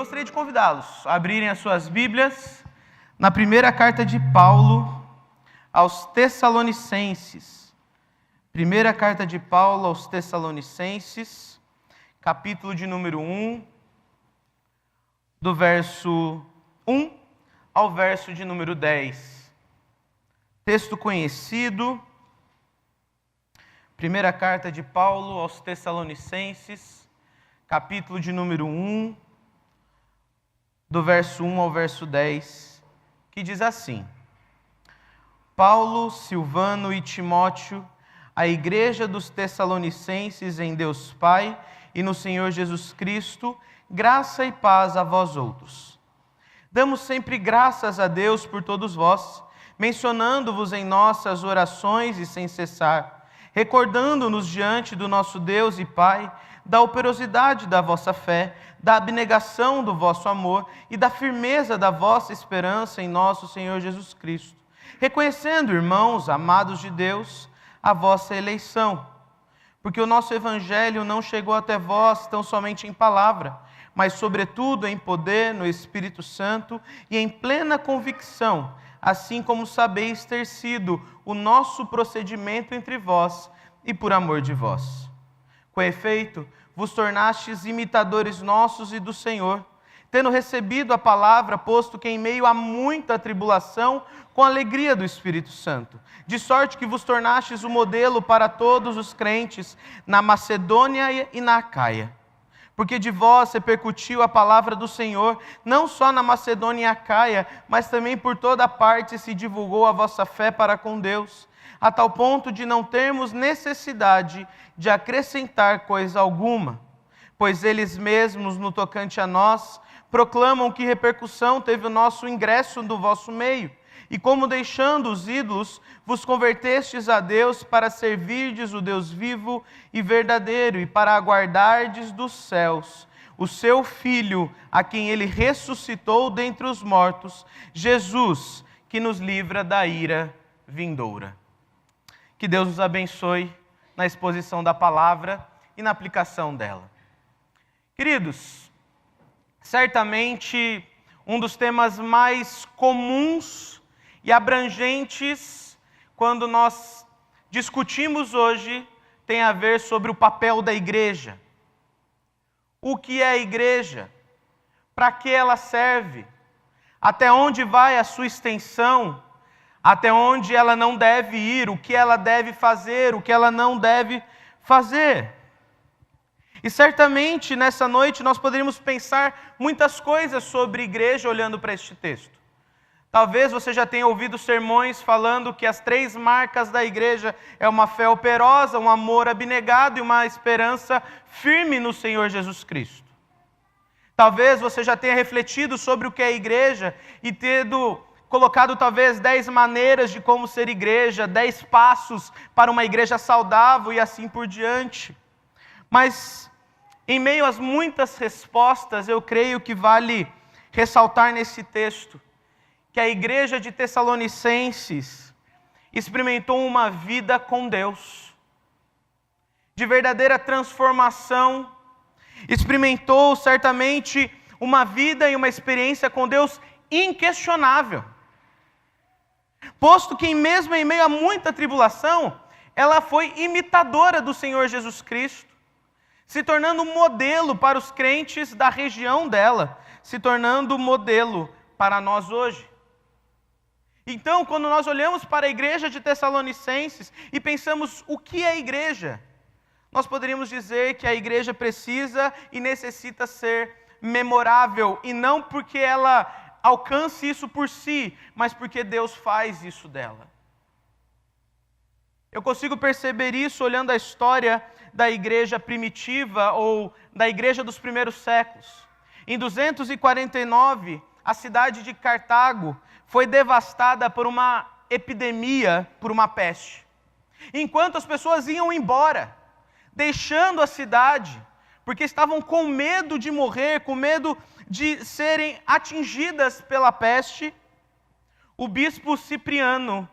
gostaria de convidá-los a abrirem as suas Bíblias na primeira carta de Paulo aos Tessalonicenses. Primeira carta de Paulo aos Tessalonicenses, capítulo de número 1, do verso 1 ao verso de número 10. Texto conhecido. Primeira carta de Paulo aos Tessalonicenses, capítulo de número 1, do verso 1 ao verso 10, que diz assim: Paulo, Silvano e Timóteo, a igreja dos Tessalonicenses em Deus Pai e no Senhor Jesus Cristo, graça e paz a vós outros. Damos sempre graças a Deus por todos vós, mencionando-vos em nossas orações e sem cessar, recordando-nos diante do nosso Deus e Pai da operosidade da vossa fé, da abnegação do vosso amor e da firmeza da vossa esperança em nosso Senhor Jesus Cristo, reconhecendo, irmãos, amados de Deus, a vossa eleição, porque o nosso Evangelho não chegou até vós tão somente em palavra, mas sobretudo em poder, no Espírito Santo e em plena convicção, assim como sabeis ter sido o nosso procedimento entre vós e por amor de vós. Com efeito, vos tornastes imitadores nossos e do Senhor, tendo recebido a palavra, posto que em meio a muita tribulação, com a alegria do Espírito Santo, de sorte que vos tornastes o modelo para todos os crentes na Macedônia e na Acaia. Porque de vós repercutiu a palavra do Senhor, não só na Macedônia e Acaia, mas também por toda parte se divulgou a vossa fé para com Deus, a tal ponto de não termos necessidade de acrescentar coisa alguma, pois eles mesmos, no tocante a nós, proclamam que repercussão teve o nosso ingresso no vosso meio, e como deixando os ídolos, vos convertestes a Deus para servirdes o Deus vivo e verdadeiro, e para aguardardes dos céus o seu Filho, a quem ele ressuscitou dentre os mortos, Jesus, que nos livra da ira vindoura. Que Deus nos abençoe na exposição da palavra e na aplicação dela. Queridos, certamente um dos temas mais comuns e abrangentes quando nós discutimos hoje tem a ver sobre o papel da igreja. O que é a igreja? Para que ela serve? Até onde vai a sua extensão? Até onde ela não deve ir? O que ela deve fazer? O que ela não deve fazer? E certamente nessa noite nós poderíamos pensar muitas coisas sobre igreja olhando para este texto. Talvez você já tenha ouvido sermões falando que as 3 marcas da igreja é uma fé operosa, um amor abnegado e uma esperança firme no Senhor Jesus Cristo. Talvez você já tenha refletido sobre o que é a igreja e tendo colocado talvez 10 maneiras de como ser igreja, 10 passos para uma igreja saudável e assim por diante. Mas em meio às muitas respostas, eu creio que vale ressaltar nesse texto que a igreja de Tessalonicenses experimentou uma vida com Deus, de verdadeira transformação, experimentou certamente uma vida e uma experiência com Deus inquestionável. Posto que mesmo em meio a muita tribulação, ela foi imitadora do Senhor Jesus Cristo, se tornando um modelo para os crentes da região dela, se tornando modelo para nós hoje. Então, quando nós olhamos para a igreja de Tessalonicenses e pensamos o que é a igreja, nós poderíamos dizer que a igreja precisa e necessita ser memorável, e não porque ela alcance isso por si, mas porque Deus faz isso dela. Eu consigo perceber isso olhando a história da igreja primitiva ou da igreja dos primeiros séculos. Em 249, a cidade de Cartago foi devastada por uma epidemia, por uma peste. Enquanto as pessoas iam embora, deixando a cidade, porque estavam com medo de morrer, com medo de serem atingidas pela peste, o bispo Cipriano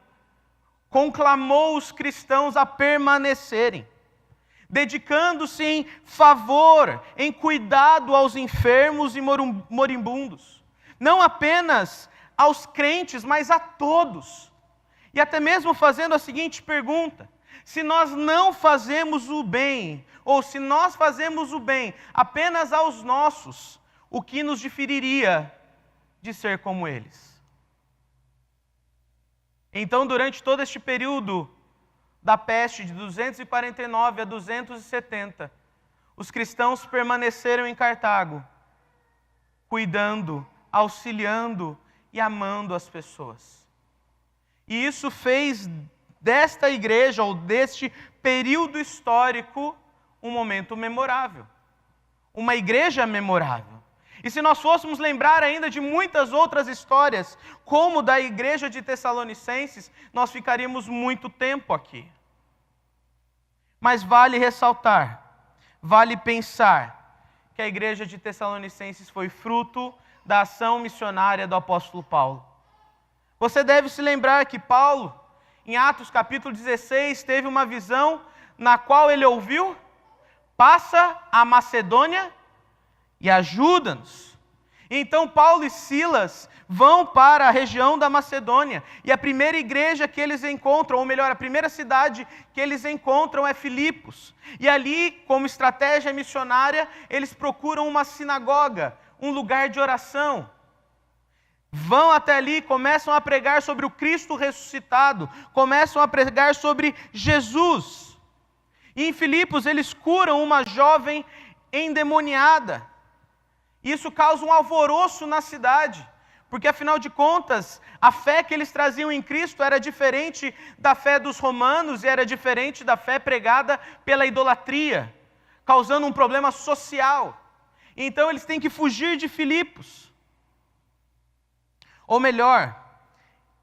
conclamou os cristãos a permanecerem. dedicando-se em favor, em cuidado aos enfermos e moribundos, não apenas aos crentes, mas a todos. E até mesmo fazendo a seguinte pergunta: se nós não fazemos o bem, ou se nós fazemos o bem apenas aos nossos, o que nos diferiria de ser como eles? Então, durante todo este período da peste, de 249 a 270, os cristãos permaneceram em Cartago, cuidando, auxiliando e amando as pessoas. E isso fez desta igreja, ou deste período histórico, um momento memorável. Uma igreja memorável. E se nós fôssemos lembrar ainda de muitas outras histórias, como da igreja de Tessalonicenses, nós ficaríamos muito tempo aqui. Mas vale ressaltar, vale pensar, que a igreja de Tessalonicenses foi fruto da ação missionária do apóstolo Paulo. Você deve se lembrar que Paulo, em Atos capítulo 16, teve uma visão na qual ele ouviu: passa a Macedônia e ajuda-nos. Então Paulo e Silas vão para a região da Macedônia, e a primeira igreja que eles encontram, ou melhor, a primeira cidade que eles encontram é Filipos. E ali, como estratégia missionária, eles procuram uma sinagoga, um lugar de oração. Vão até ali, começam a pregar sobre o Cristo ressuscitado, começam a pregar sobre Jesus. E em Filipos eles curam uma jovem endemoniada. Isso causa um alvoroço na cidade, porque afinal de contas, a fé que eles traziam em Cristo era diferente da fé dos romanos e era diferente da fé pregada pela idolatria, causando um problema social. Então eles têm que fugir de Filipos. Ou melhor,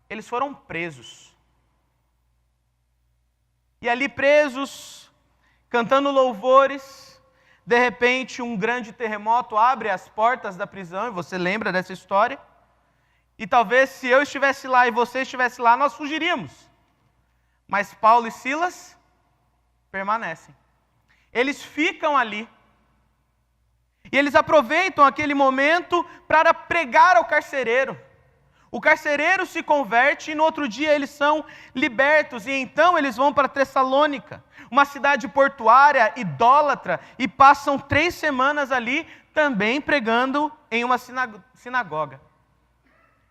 eles foram presos. E ali presos, cantando louvores, de repente um grande terremoto abre as portas da prisão, e você lembra dessa história? E talvez se eu estivesse lá e você estivesse lá, nós fugiríamos. Mas Paulo e Silas permanecem. Eles ficam ali. E eles aproveitam aquele momento para pregar ao carcereiro. O carcereiro se converte e no outro dia eles são libertos. E então eles vão para Tessalônica, uma cidade portuária, idólatra, e passam 3 semanas ali também pregando em uma sinagoga.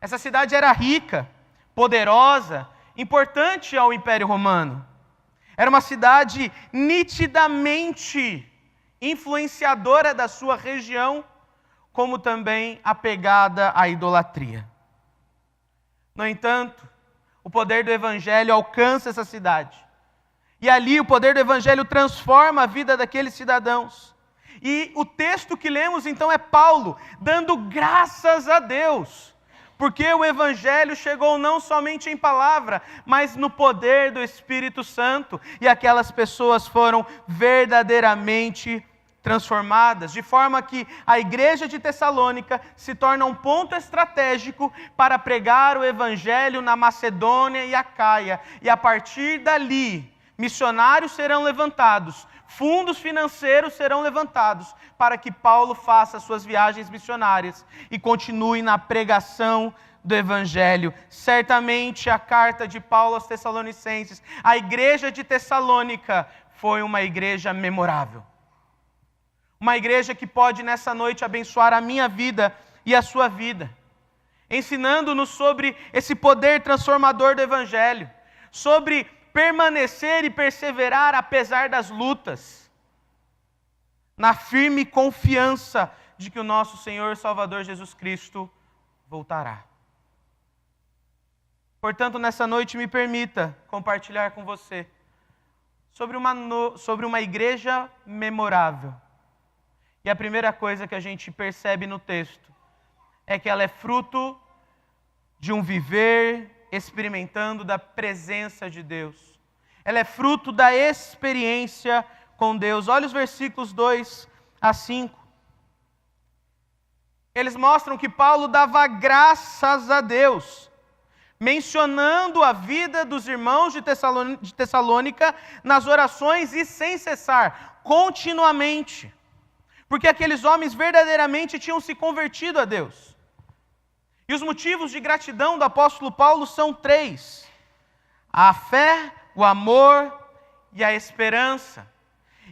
Essa cidade era rica, poderosa, importante ao Império Romano. Era uma cidade nitidamente influenciadora da sua região, como também apegada à idolatria. No entanto, o poder do Evangelho alcança essa cidade. E ali o poder do Evangelho transforma a vida daqueles cidadãos. E o texto que lemos então é Paulo dando graças a Deus, porque o Evangelho chegou não somente em palavra, mas no poder do Espírito Santo. E aquelas pessoas foram verdadeiramente transformadas, de forma que a igreja de Tessalônica se torna um ponto estratégico para pregar o Evangelho na Macedônia e Acaia. E a partir dali, missionários serão levantados, fundos financeiros serão levantados, para que Paulo faça suas viagens missionárias e continue na pregação do Evangelho. Certamente a carta de Paulo aos Tessalonicenses, a igreja de Tessalônica, foi uma igreja memorável. Uma igreja que pode nessa noite abençoar a minha vida e a sua vida, ensinando-nos sobre esse poder transformador do Evangelho, sobre permanecer e perseverar apesar das lutas, na firme confiança de que o nosso Senhor e Salvador Jesus Cristo voltará. Portanto, nessa noite me permita compartilhar com você sobre uma igreja memorável. E a primeira coisa que a gente percebe no texto é que ela é fruto de um viver experimentando da presença de Deus. Ela é fruto da experiência com Deus. Olha os versículos 2 a 5. Eles mostram que Paulo dava graças a Deus mencionando a vida dos irmãos de Tessalônica nas orações e sem cessar, continuamente, porque aqueles homens verdadeiramente tinham se convertido a Deus. E os motivos de gratidão do apóstolo Paulo são 3: a fé, o amor e a esperança.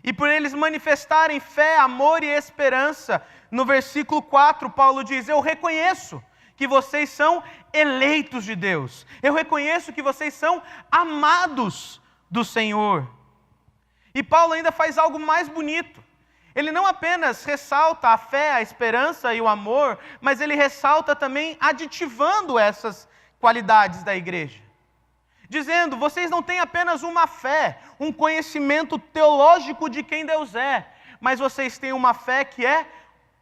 E por eles manifestarem fé, amor e esperança, no versículo 4, Paulo diz: eu reconheço que vocês são eleitos de Deus. Eu reconheço que vocês são amados do Senhor. E Paulo ainda faz algo mais bonito. Ele não apenas ressalta a fé, a esperança e o amor, mas ele ressalta também aditivando essas qualidades da igreja. Dizendo: vocês não têm apenas uma fé, um conhecimento teológico de quem Deus é, mas vocês têm uma fé que é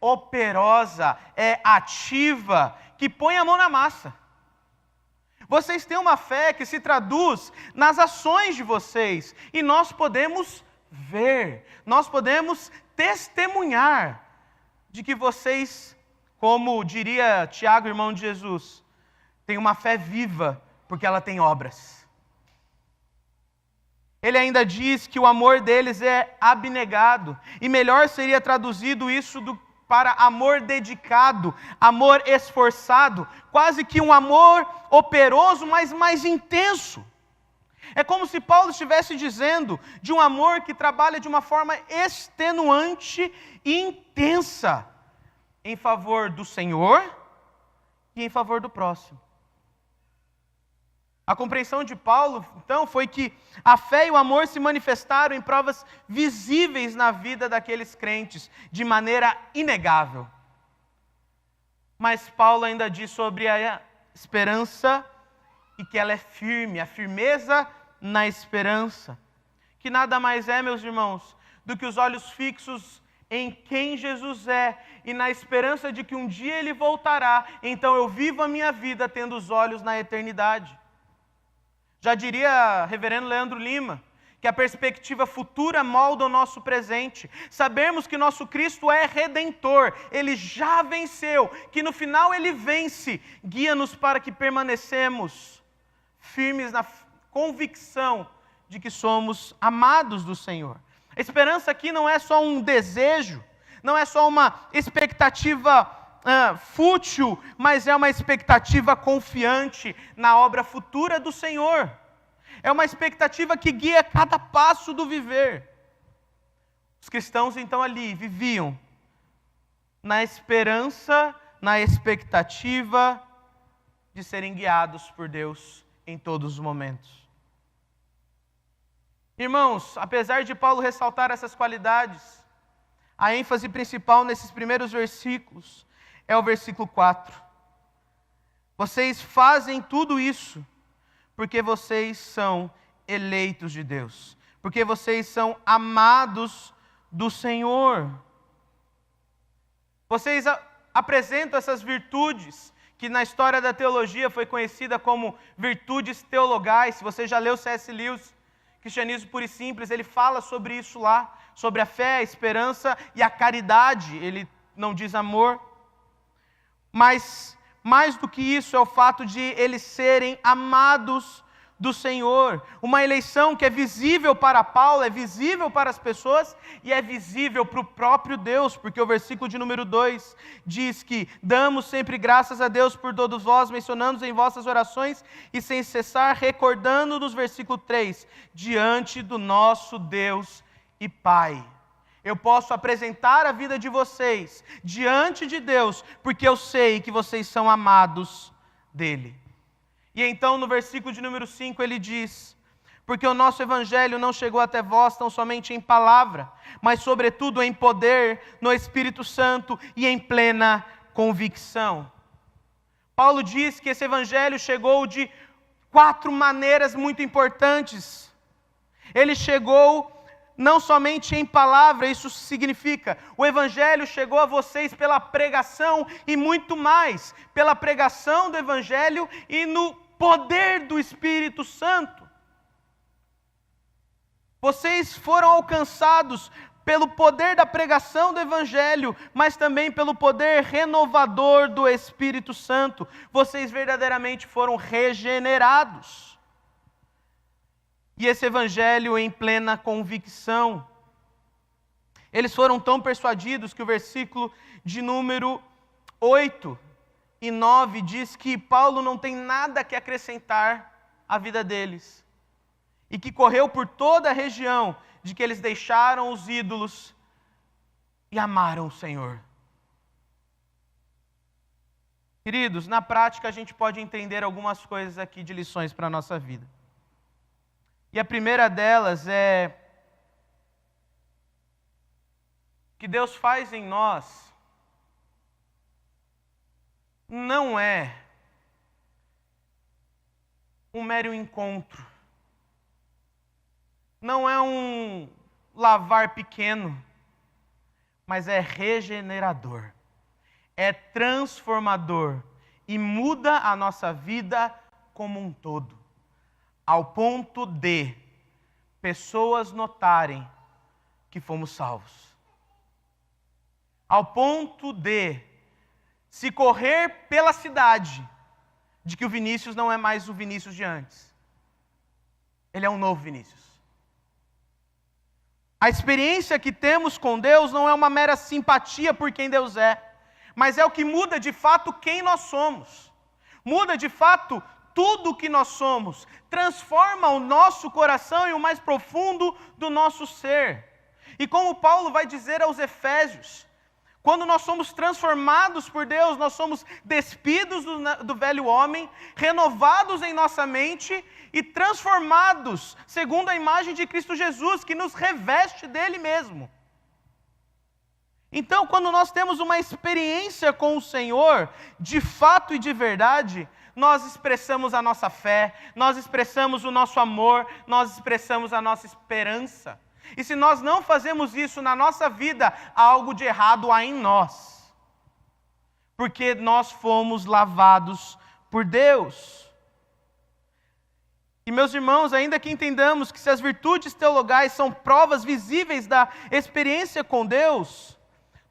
operosa, é ativa, que põe a mão na massa. Vocês têm uma fé que se traduz nas ações de vocês, e nós podemos ver, nós podemos testemunhar de que vocês, como diria Tiago, irmão de Jesus, têm uma fé viva, porque ela tem obras. Ele ainda diz que o amor deles é abnegado, e melhor seria traduzido isso para amor dedicado, amor esforçado, quase que um amor operoso, mas mais intenso. É como se Paulo estivesse dizendo de um amor que trabalha de uma forma extenuante e intensa, em favor do Senhor e em favor do próximo. A compreensão de Paulo, então, foi que a fé e o amor se manifestaram em provas visíveis na vida daqueles crentes, de maneira inegável. Mas Paulo ainda diz sobre a esperança, e que ela é firme, a firmeza na esperança, que nada mais é, meus irmãos, do que os olhos fixos em quem Jesus é, e na esperança de que um dia Ele voltará, então eu vivo a minha vida tendo os olhos na eternidade. Já diria reverendo Leandro Lima, que a perspectiva futura molda o nosso presente. Sabermos que nosso Cristo é Redentor, Ele já venceu, que no final Ele vence, guia-nos para que permanecemos firmes na convicção de que somos amados do Senhor. A esperança aqui não é só um desejo, não é só uma expectativa fútil, mas é uma expectativa confiante na obra futura do Senhor. É uma expectativa que guia cada passo do viver. Os cristãos então ali viviam na esperança, na expectativa de serem guiados por Deus em todos os momentos. Irmãos, apesar de Paulo ressaltar essas qualidades, a ênfase principal nesses primeiros versículos é o versículo 4. Vocês fazem tudo isso porque vocês são eleitos de Deus, porque vocês são amados do Senhor. Vocês apresentam essas virtudes, que na história da teologia foi conhecida como virtudes teologais. Se você já leu C.S. Lewis, Cristianismo Puro e Simples, ele fala sobre isso lá, sobre a fé, a esperança e a caridade. Ele não diz amor, mas mais do que isso é o fato de eles serem amados do Senhor. Uma eleição que é visível para Paulo, é visível para as pessoas e é visível para o próprio Deus, porque o versículo de número 2 diz que damos sempre graças a Deus por todos vós, mencionando em vossas orações e sem cessar, recordando nos versículo 3, diante do nosso Deus e Pai. Eu posso apresentar a vida de vocês diante de Deus, porque eu sei que vocês são amados dEle. E então no versículo de número 5 ele diz: porque o nosso evangelho não chegou até vós tão somente em palavra, mas sobretudo em poder, no Espírito Santo e em plena convicção. Paulo diz que esse evangelho chegou de 4 maneiras muito importantes. Ele chegou não somente em palavra, isso significa, o Evangelho chegou a vocês pela pregação e muito mais, pela pregação do Evangelho e no poder do Espírito Santo. Vocês foram alcançados pelo poder da pregação do Evangelho, mas também pelo poder renovador do Espírito Santo. Vocês verdadeiramente foram regenerados. E esse Evangelho em plena convicção. Eles foram tão persuadidos que o versículo de número 8 e 9 diz que Paulo não tem nada que acrescentar à vida deles. E que correu por toda a região, de que eles deixaram os ídolos e amaram o Senhor. Queridos, na prática a gente pode entender algumas coisas aqui de lições para a nossa vida. E a primeira delas é que Deus faz em nós não é um mero encontro, não é um lavar pequeno, mas é regenerador, é transformador e muda a nossa vida como um todo, ao ponto de pessoas notarem que fomos salvos. Ao ponto de se correr pela cidade, de que o Vinícius não é mais o Vinícius de antes. Ele é um novo Vinícius. A experiência que temos com Deus não é uma mera simpatia por quem Deus é, mas é o que muda de fato quem nós somos. Muda de fato tudo o que nós somos. Transforma o nosso coração e o mais profundo do nosso ser. E como Paulo vai dizer aos Efésios, quando nós somos transformados por Deus, nós somos despidos do velho homem, renovados em nossa mente e transformados segundo a imagem de Cristo Jesus, que nos reveste dele mesmo. Então, quando nós temos uma experiência com o Senhor, de fato e de verdade, nós expressamos a nossa fé, nós expressamos o nosso amor, nós expressamos a nossa esperança. E se nós não fazemos isso na nossa vida, algo de errado há em nós. Porque nós fomos lavados por Deus. E meus irmãos, ainda que entendamos que se as virtudes teologais são provas visíveis da experiência com Deus,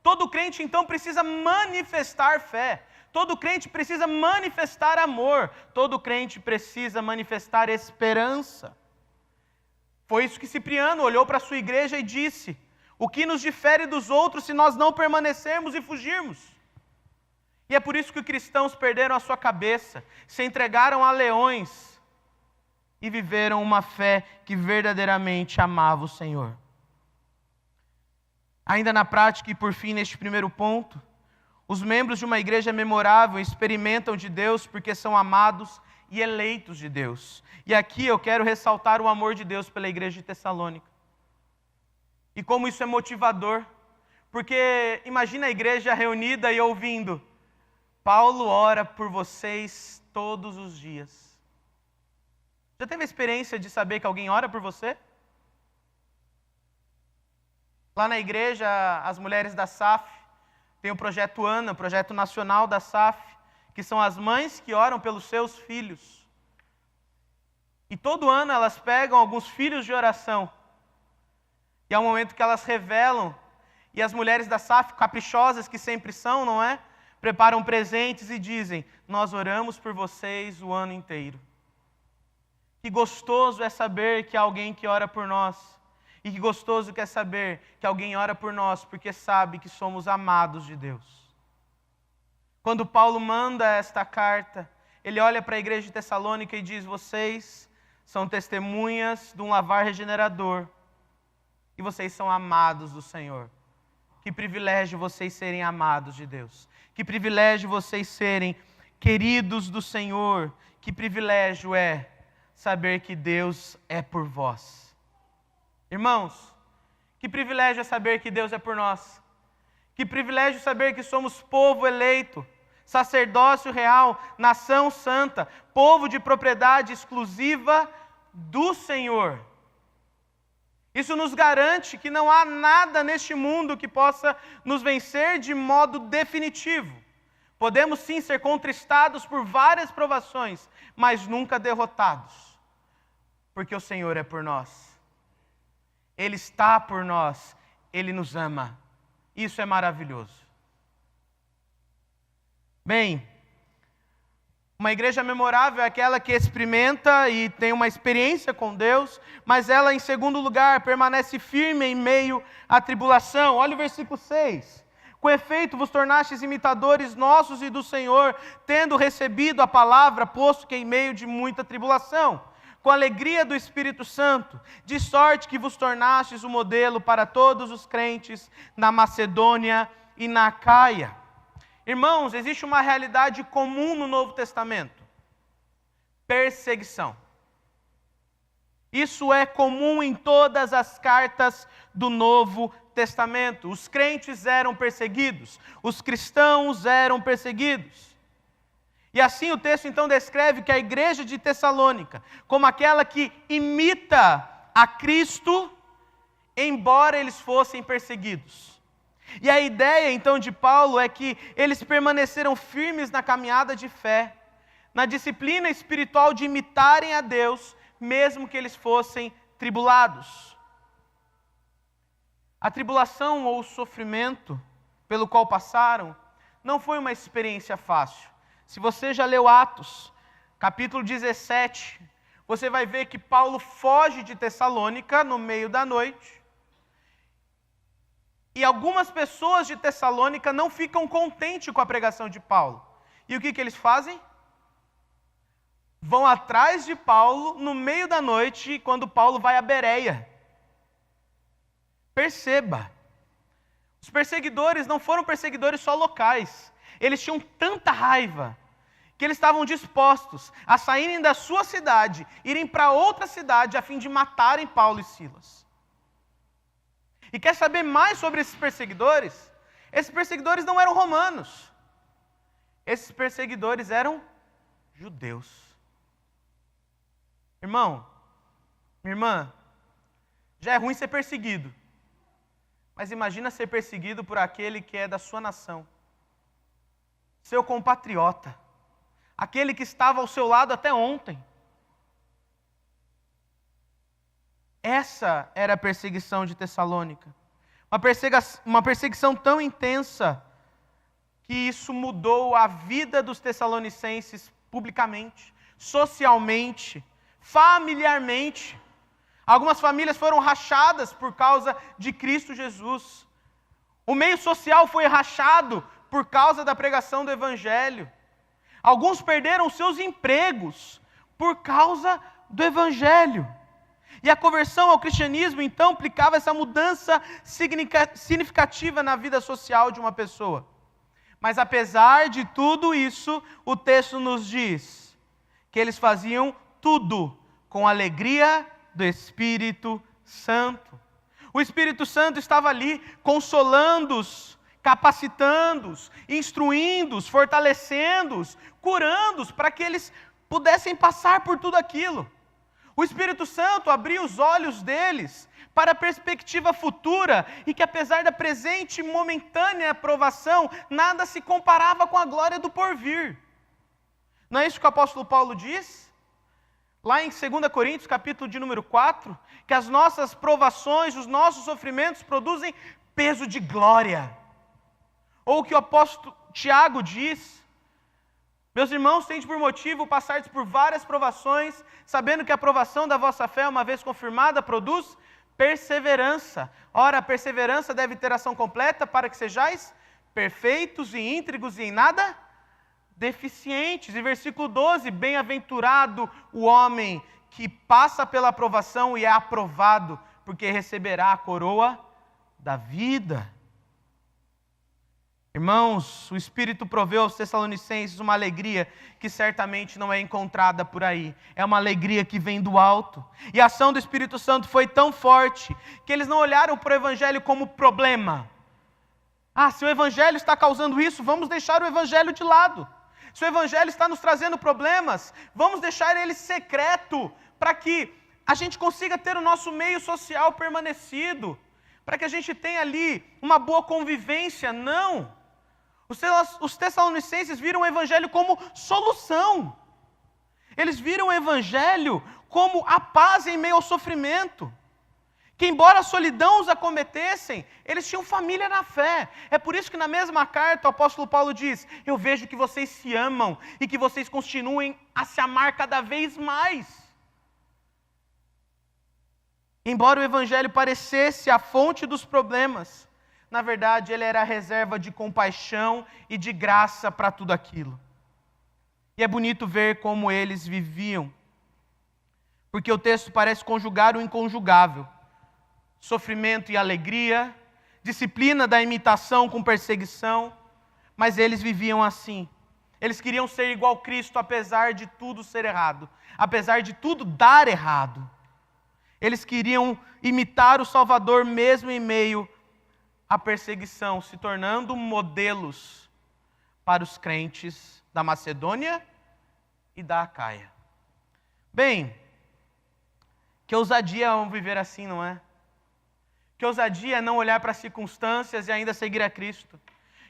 todo crente então precisa manifestar fé. Todo crente precisa manifestar amor. Todo crente precisa manifestar esperança. Foi isso que Cipriano olhou para a sua igreja e disse: o que nos difere dos outros se nós não permanecermos e fugirmos? E é por isso que cristãos perderam a sua cabeça, se entregaram a leões e viveram uma fé que verdadeiramente amava o Senhor. Ainda na prática e por fim neste primeiro ponto, os membros de uma igreja memorável experimentam de Deus porque são amados e eleitos de Deus. E aqui eu quero ressaltar o amor de Deus pela igreja de Tessalônica. E como isso é motivador. Porque imagina a igreja reunida e ouvindo: Paulo ora por vocês todos os dias. Já teve a experiência de saber que alguém ora por você? Lá na igreja, as mulheres da SAF, tem o projeto ANA, o projeto nacional da SAF, que são as mães que oram pelos seus filhos. E todo ano elas pegam alguns filhos de oração. E é um momento que elas revelam, e as mulheres da SAF, caprichosas que sempre são, não é? Preparam presentes e dizem: nós oramos por vocês o ano inteiro. Que gostoso é saber que há alguém que ora por nós. E que gostoso é saber que alguém ora por nós porque sabe que somos amados de Deus. Quando Paulo manda esta carta, ele olha para a igreja de Tessalônica e diz: vocês são testemunhas de um lavar regenerador. E vocês são amados do Senhor. Que privilégio vocês serem amados de Deus. Que privilégio vocês serem queridos do Senhor. Que privilégio é saber que Deus é por vós. Irmãos, que privilégio é saber que Deus é por nós. Que privilégio saber que somos povo eleito, sacerdócio real, nação santa, povo de propriedade exclusiva do Senhor. Isso nos garante que não há nada neste mundo que possa nos vencer de modo definitivo. Podemos sim ser contristados por várias provações, mas nunca derrotados, porque o Senhor é por nós. Ele está por nós Ele nos ama. Isso é maravilhoso. Bem, uma igreja memorável é aquela que experimenta e tem uma experiência com Deus, mas ela, em segundo lugar, permanece firme em meio à tribulação. Olha o versículo 6. Com efeito, vos tornastes imitadores nossos e do Senhor, tendo recebido a palavra, posto que em meio de muita tribulação, com a alegria do Espírito Santo, de sorte que vos tornastes o modelo para todos os crentes na Macedônia e na Acaia. Irmãos, existe uma realidade comum no Novo Testamento: perseguição. Isso é comum em todas as cartas do Novo Testamento. Os crentes eram perseguidos, os cristãos eram perseguidos. E assim o texto então descreve que a igreja de Tessalônica, como aquela que imita a Cristo, embora eles fossem perseguidos. E a ideia então de Paulo é que eles permaneceram firmes na caminhada de fé, na disciplina espiritual de imitarem a Deus, mesmo que eles fossem tribulados. A tribulação ou o sofrimento pelo qual passaram não foi uma experiência fácil. Se você já leu Atos, capítulo 17, você vai ver que Paulo foge de Tessalônica no meio da noite. E algumas pessoas de Tessalônica não ficam contentes com a pregação de Paulo. E o que eles fazem? Vão atrás de Paulo no meio da noite, quando Paulo vai a Bereia. Perceba, os perseguidores não foram perseguidores só locais. Eles tinham tanta raiva que eles estavam dispostos a saírem da sua cidade, irem para outra cidade a fim de matarem Paulo e Silas. E quer saber mais sobre esses perseguidores? Esses perseguidores não eram romanos. Esses perseguidores eram judeus. Irmão, minha irmã, já é ruim ser perseguido. Mas imagina ser perseguido por aquele que é da sua nação. Seu compatriota. Aquele que estava ao seu lado até ontem. Essa era a perseguição de Tessalônica. Uma perseguição tão intensa que isso mudou a vida dos tessalonicenses publicamente, socialmente, familiarmente. Algumas famílias foram rachadas por causa de Cristo Jesus. O meio social foi rachado por causa da pregação do Evangelho. Alguns perderam seus empregos por causa do Evangelho. E a conversão ao cristianismo, então, implicava essa mudança significativa na vida social de uma pessoa. Mas, apesar de tudo isso, o texto nos diz que eles faziam tudo com alegria do Espírito Santo. O Espírito Santo estava ali consolando-os, capacitando-os, instruindo-os, fortalecendo-os, curando-os, para que eles pudessem passar por tudo aquilo. O Espírito Santo abriu os olhos deles para a perspectiva futura e que, apesar da presente e momentânea provação, nada se comparava com a glória do porvir. Não é isso que o apóstolo Paulo diz? Lá em 2 Coríntios, capítulo de número 4, que as nossas provações, os nossos sofrimentos produzem peso de glória. Ou o que o apóstolo Tiago diz: meus irmãos, tende por motivo passardes por várias provações, sabendo que a provação da vossa fé, uma vez confirmada, produz perseverança. Ora, a perseverança deve ter ação completa para que sejais perfeitos e íntegros e em nada deficientes. E versículo 12, bem-aventurado o homem que passa pela aprovação e é aprovado, porque receberá a coroa da vida. Irmãos, o Espírito proveu aos Tessalonicenses uma alegria que certamente não é encontrada por aí. É uma alegria que vem do alto. E a ação do Espírito Santo foi tão forte que eles não olharam para o Evangelho como problema. Se o Evangelho está causando isso, vamos deixar o Evangelho de lado. Se o Evangelho está nos trazendo problemas, vamos deixar ele secreto, para que a gente consiga ter o nosso meio social permanecido, para que a gente tenha ali uma boa convivência. Não! Os tessalonicenses viram o Evangelho como solução. Eles viram o Evangelho como a paz em meio ao sofrimento. que embora a solidão os acometessem, eles tinham família na fé. É por isso que na mesma carta o apóstolo Paulo diz: eu vejo que vocês se amam e que vocês continuem a se amar cada vez mais. Embora o evangelho parecesse a fonte dos problemas, na verdade ele era a reserva de compaixão e de graça para tudo aquilo. E é bonito ver como eles viviam, porque o texto parece conjugar o inconjugável. Sofrimento e alegria, disciplina da imitação com perseguição, mas eles viviam assim. Eles queriam ser igual a Cristo, apesar de tudo ser errado, apesar de tudo dar errado. Eles queriam imitar o Salvador mesmo em meio à perseguição, se tornando modelos para os crentes da Macedônia e da Acaia. Bem, que ousadia viver assim, não é? Que ousadia é não olhar para as circunstâncias e ainda seguir a Cristo.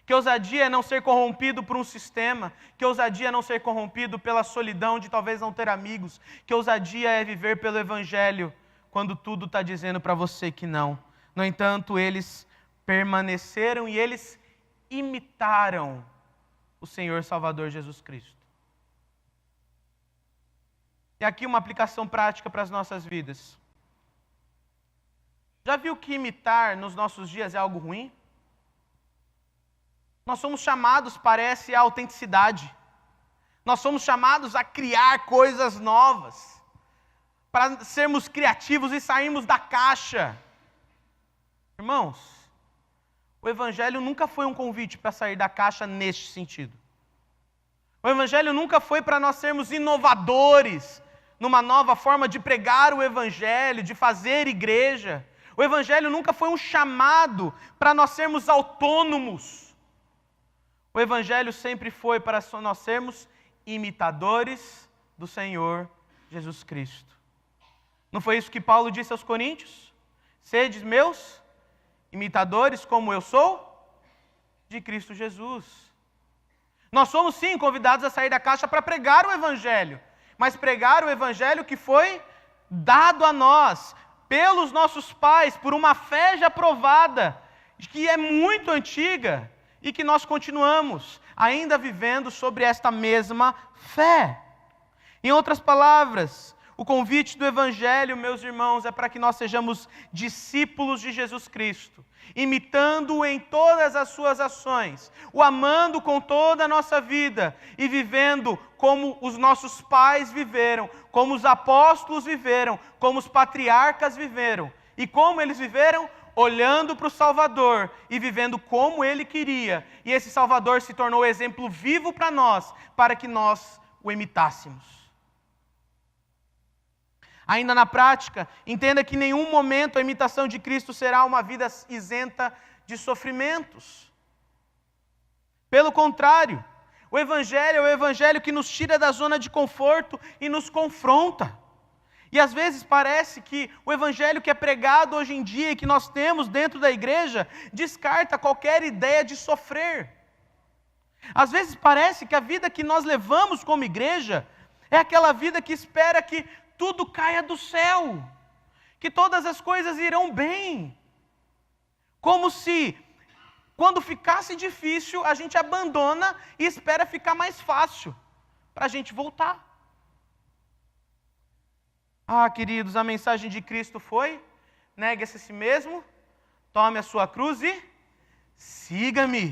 Que ousadia é não ser corrompido por um sistema. Que ousadia é não ser corrompido pela solidão de talvez não ter amigos. Que ousadia é viver pelo Evangelho quando tudo está dizendo para você que não. No entanto, eles permaneceram e eles imitaram o Senhor Salvador Jesus Cristo. E aqui uma aplicação prática para as nossas vidas. Já viu que imitar nos nossos dias é algo ruim? Nós somos chamados, parece, à autenticidade. Nós somos chamados a criar coisas novas, para sermos criativos e sairmos da caixa. Irmãos, o Evangelho nunca foi um convite para sair da caixa neste sentido. O Evangelho nunca foi para nós sermos inovadores, numa nova forma de pregar o Evangelho, de fazer igreja. O Evangelho nunca foi um chamado para nós sermos autônomos. O Evangelho sempre foi para nós sermos imitadores do Senhor Jesus Cristo. Não foi isso que Paulo disse aos Coríntios? Sedes meus imitadores como eu sou de Cristo Jesus. Nós somos sim convidados a sair da caixa para pregar o Evangelho, mas pregar o Evangelho que foi dado a nós, pelos nossos pais, por uma fé já provada, que é muito antiga, e que nós continuamos ainda vivendo sobre esta mesma fé. Em outras palavras, o convite do Evangelho, meus irmãos, é para que nós sejamos discípulos de Jesus Cristo, imitando-o em todas as suas ações, o amando com toda a nossa vida e vivendo como os nossos pais viveram, como os apóstolos viveram, como os patriarcas viveram. E como eles viveram? Olhando para o Salvador e vivendo como Ele queria. E esse Salvador se tornou exemplo vivo para nós, para que nós o imitássemos. Ainda na prática, entenda que em nenhum momento a imitação de Cristo será uma vida isenta de sofrimentos. Pelo contrário, o Evangelho é o Evangelho que nos tira da zona de conforto e nos confronta. E às vezes parece que o Evangelho que é pregado hoje em dia e que nós temos dentro da igreja descarta qualquer ideia de sofrer. Às vezes parece que a vida que nós levamos como igreja é aquela vida que espera que tudo caia do céu, que todas as coisas irão bem. Como se, quando ficasse difícil, a gente abandona e espera ficar mais fácil, para a gente voltar. Ah, queridos, a mensagem de Cristo foi: negue-se a si mesmo, tome a sua cruz e siga-me.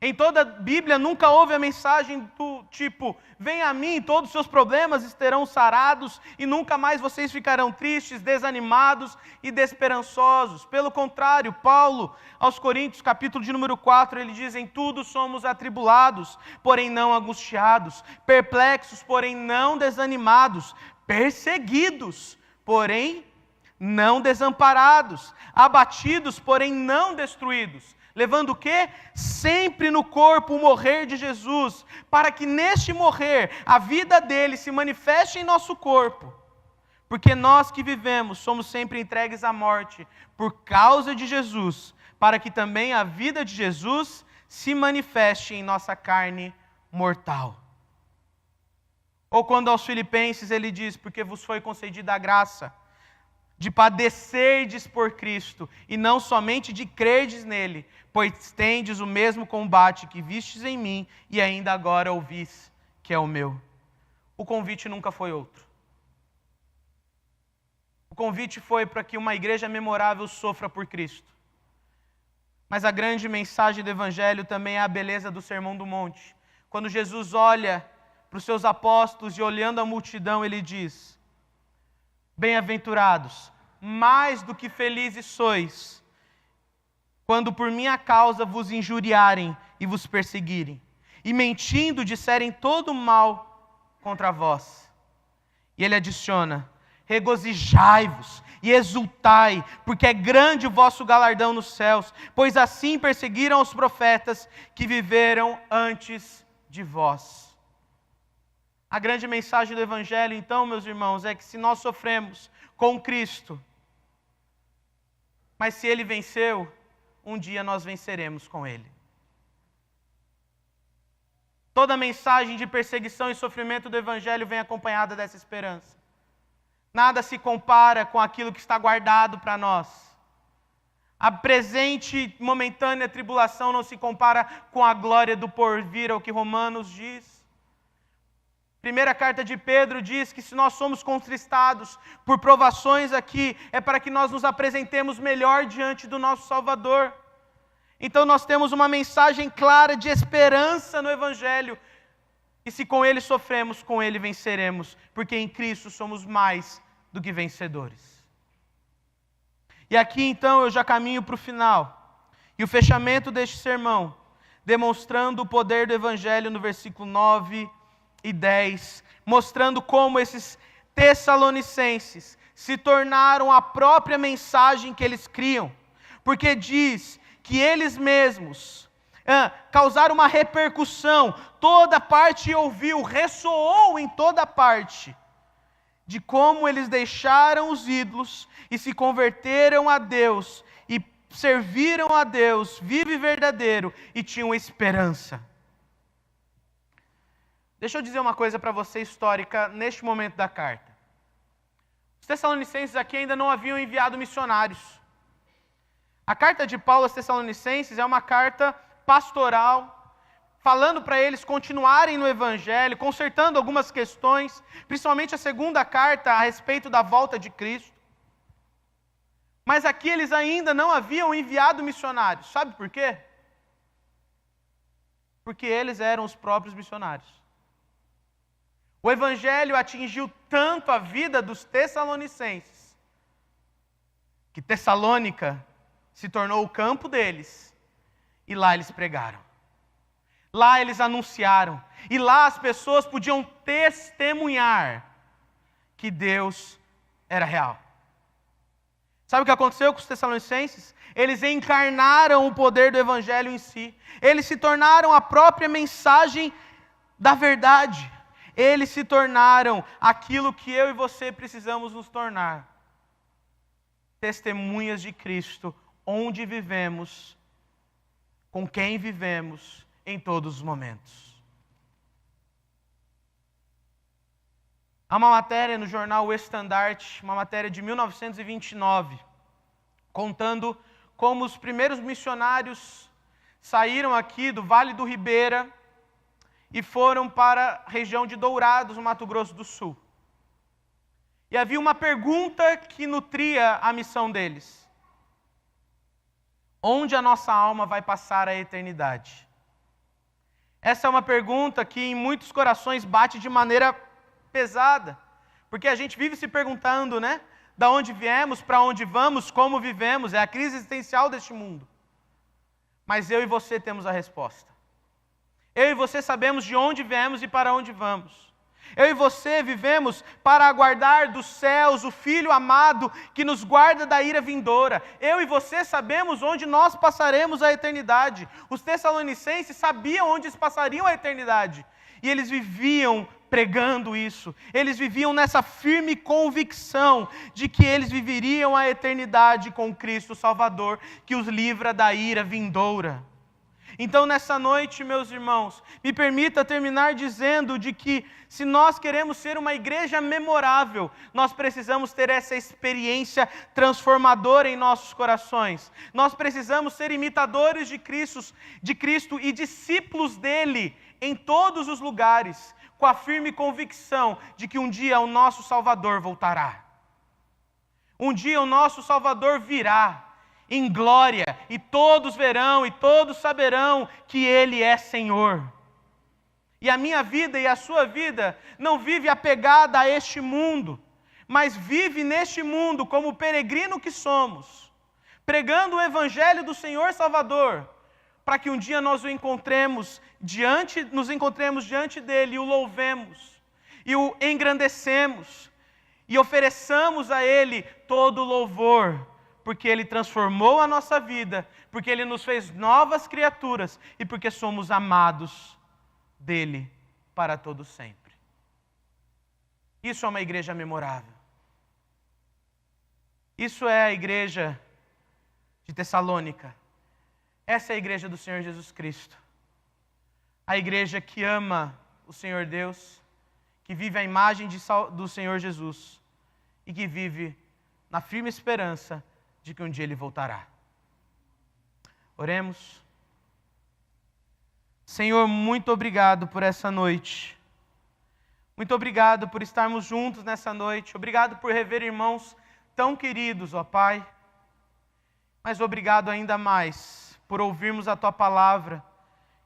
Em toda a Bíblia nunca houve a mensagem do tipo: venha a mim, todos os seus problemas estarão sarados e nunca mais vocês ficarão tristes, desanimados e desesperançosos. Pelo contrário, Paulo, aos Coríntios, capítulo de número 4, ele diz: em tudo somos atribulados, porém não angustiados, perplexos, porém não desanimados, perseguidos, porém não desamparados, abatidos, porém não destruídos. Levando o quê? Sempre no corpo o morrer de Jesus, para que neste morrer a vida dele se manifeste em nosso corpo. Porque nós que vivemos somos sempre entregues à morte por causa de Jesus, para que também a vida de Jesus se manifeste em nossa carne mortal. Ou quando aos Filipenses ele diz: porque vos foi concedida a graça de padecerdes por Cristo, e não somente de crerdes nele, pois tendes o mesmo combate que vistes em mim, e ainda agora ouvis que é o meu. O convite nunca foi outro. O convite foi para que uma igreja memorável sofra por Cristo. Mas a grande mensagem do Evangelho também é a beleza do Sermão do Monte. Quando Jesus olha para os seus apóstolos e olhando a multidão, ele diz: bem-aventurados, mais do que felizes sois, quando por minha causa vos injuriarem e vos perseguirem, e mentindo disserem todo mal contra vós. E ele adiciona: regozijai-vos e exultai, porque é grande o vosso galardão nos céus, pois assim perseguiram os profetas que viveram antes de vós. A grande mensagem do Evangelho, então, meus irmãos, é que se nós sofremos com Cristo, mas se Ele venceu, um dia nós venceremos com Ele. Toda mensagem de perseguição e sofrimento do Evangelho vem acompanhada dessa esperança. Nada se compara com aquilo que está guardado para nós. A presente momentânea tribulação não se compara com a glória do porvir, é o que Romanos diz. Primeira carta de Pedro diz que se nós somos contristados por provações aqui, é para que nós nos apresentemos melhor diante do nosso Salvador. Então nós temos uma mensagem clara de esperança no Evangelho. E se com Ele sofremos, com Ele venceremos, porque em Cristo somos mais do que vencedores. E aqui então eu já caminho para o final. E o fechamento deste sermão, demonstrando o poder do Evangelho no versículo 9 e 10, mostrando como esses tessalonicenses se tornaram a própria mensagem que eles criam, porque diz que eles mesmos causaram uma repercussão, toda parte ouviu, ressoou em toda parte, de como eles deixaram os ídolos e se converteram a Deus, e serviram a Deus vivo e verdadeiro, e tinham esperança. Deixa eu dizer uma coisa para você histórica neste momento da carta. Os tessalonicenses aqui ainda não haviam enviado missionários. A carta de Paulo aos Tessalonicenses é uma carta pastoral, falando para eles continuarem no Evangelho, consertando algumas questões, principalmente a segunda carta a respeito da volta de Cristo. Mas aqui eles ainda não haviam enviado missionários. Sabe por quê? Porque eles eram os próprios missionários. O Evangelho atingiu tanto a vida dos tessalonicenses, que Tessalônica se tornou o campo deles, e lá eles pregaram. Lá eles anunciaram, e lá as pessoas podiam testemunhar que Deus era real. Sabe o que aconteceu com os tessalonicenses? Eles encarnaram o poder do Evangelho em si. Eles se tornaram a própria mensagem da verdade. Eles se tornaram aquilo que eu e você precisamos nos tornar. Testemunhas de Cristo, onde vivemos, com quem vivemos, em todos os momentos. Há uma matéria no jornal O Estandarte, uma matéria de 1929, contando como os primeiros missionários saíram aqui do Vale do Ribeira e foram para a região de Dourados, no Mato Grosso do Sul. E havia uma pergunta que nutria a missão deles: onde a nossa alma vai passar a eternidade? Essa é uma pergunta que em muitos corações bate de maneira pesada, porque a gente vive se perguntando, né? Da onde viemos, para onde vamos, como vivemos, é a crise existencial deste mundo. Mas eu e você temos a resposta. Eu e você sabemos de onde viemos e para onde vamos. Eu e você vivemos para aguardar dos céus o Filho amado que nos guarda da ira vindoura. Eu e você sabemos onde nós passaremos a eternidade. Os tessalonicenses sabiam onde eles passariam a eternidade. E eles viviam pregando isso. Eles viviam nessa firme convicção de que eles viveriam a eternidade com Cristo Salvador, que os livra da ira vindoura. Então, nessa noite, meus irmãos, me permita terminar dizendo de que, se nós queremos ser uma igreja memorável, nós precisamos ter essa experiência transformadora em nossos corações. Nós precisamos ser imitadores de Cristo e discípulos dele em todos os lugares, com a firme convicção de que um dia o nosso Salvador voltará. Um dia o nosso Salvador virá em glória, e todos verão e todos saberão que Ele é Senhor. E a minha vida e a sua vida não vive apegada a este mundo, mas vive neste mundo como peregrino que somos, pregando o Evangelho do Senhor Salvador, para que um dia nos encontremos diante dEle e o louvemos, e o engrandecemos, e ofereçamos a Ele todo o louvor, porque Ele transformou a nossa vida, porque Ele nos fez novas criaturas e porque somos amados dEle para todo sempre. Isso é uma igreja memorável. Isso é a igreja de Tessalônica. Essa é a igreja do Senhor Jesus Cristo. A igreja que ama o Senhor Deus, que vive a imagem do Senhor Jesus e que vive na firme esperança de que um dia Ele voltará. Oremos. Senhor, muito obrigado por essa noite. Muito obrigado por estarmos juntos nessa noite. Obrigado por rever irmãos tão queridos, ó Pai. Mas obrigado ainda mais por ouvirmos a Tua palavra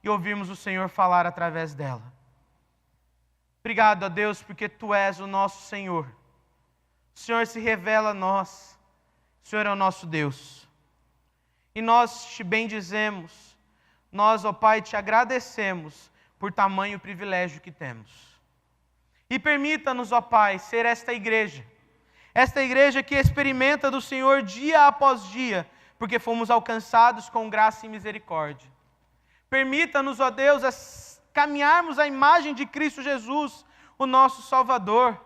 e ouvirmos o Senhor falar através dela. Obrigado, ó Deus, porque Tu és o nosso Senhor. O Senhor se revela a nós. O Senhor é o nosso Deus. E nós te bendizemos, nós, ó Pai, te agradecemos por tamanho privilégio que temos. E permita-nos, ó Pai, ser esta igreja que experimenta do Senhor dia após dia, porque fomos alcançados com graça e misericórdia. Permita-nos, ó Deus, caminharmos à imagem de Cristo Jesus, o nosso Salvador,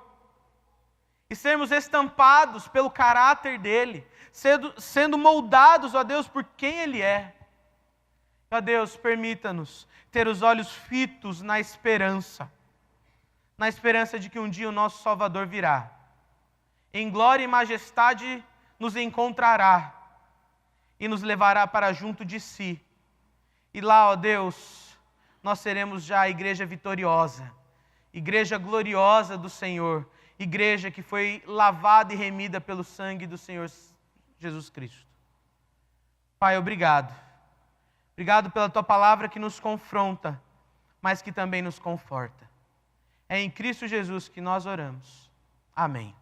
e sermos estampados pelo caráter dEle, sendo moldados, ó Deus, por quem Ele é. Ó Deus, permita-nos ter os olhos fitos na esperança de que um dia o nosso Salvador virá. Em glória e majestade nos encontrará e nos levará para junto de si. E lá, ó Deus, nós seremos já a igreja vitoriosa, igreja gloriosa do Senhor, igreja que foi lavada e remida pelo sangue do Senhor Jesus Cristo. Pai, obrigado. Obrigado pela Tua palavra que nos confronta, mas que também nos conforta. É em Cristo Jesus que nós oramos. Amém.